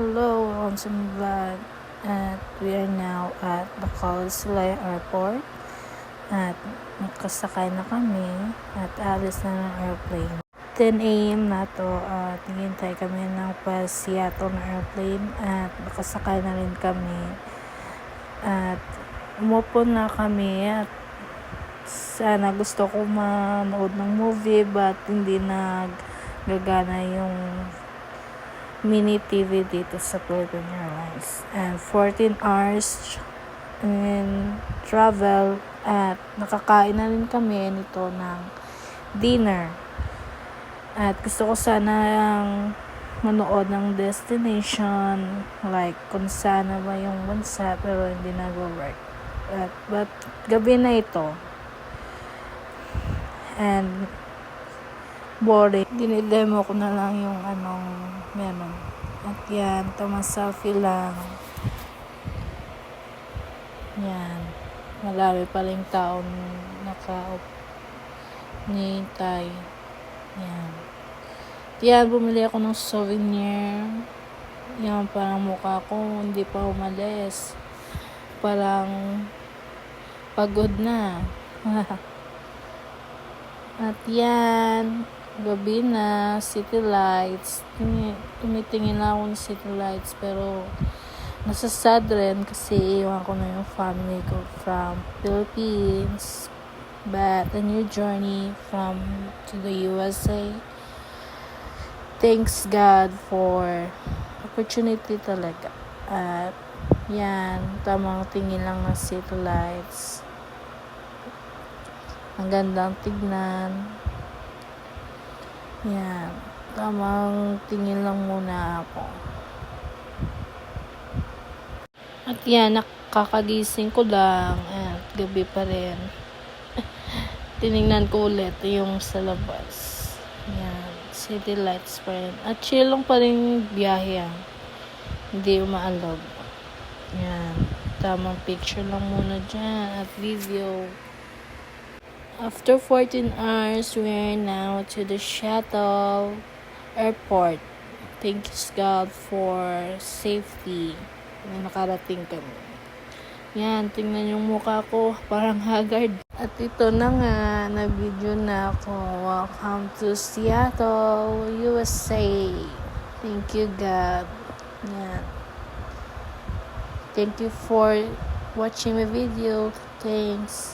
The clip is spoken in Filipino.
Hello, welcome to my vlog. At we are now at Bacolod Silay Airport. At nakasakay na kami at alis na ng airplane. 10 a.m. na to at hintay kami ng Seattle na airplane at nakasakay na rin kami. At umupo na kami at sana gusto ko manood ng movie but hindi nagagana yung mini TV dito sa Philippine Airlines. And 14 hours in travel at nakakain na rin kami nito ng dinner. At gusto ko sanang manood ng destination like kung saan ba yung bansa pero hindi nag-work. But gabi na ito. And boring. Dinidemo ko na lang yung meron. At yan, tamang selfie lang. Yan. Marami pa rin taon nihintay. Yan. Yan, bumili ako ng souvenir. Yan, parang mukha ko hindi pa umalis. Parang pagod na. At yan, gabi na, city lights. Tumitingin na ako ng city lights pero nasasad rin kasi iwan ko na yung family ko from Philippines. But a new journey to the USA. Thanks God for opportunity talaga. At yan, tamang tingin lang ng city lights. Ang gandang tignan. Yan. Tamang tingin lang muna ako. At yan, nakakagising ko lang. At gabi pa rin. Tinignan ko ulit yung sa labas. Yan. City lights pa rin. At chill lang pa rin biyahe. Hindi umaalog. Yan. Tamang picture lang muna dyan. At video. After 14 hours, we are now to the Seattle Airport. Thank you God for safety. Nakarating kami. Yan, tingnan yung mukha ko. Parang haggard. At ito na nga, na-video na ako. Welcome to Seattle, USA. Thank you God. Yan. Thank you for watching my video. Thanks.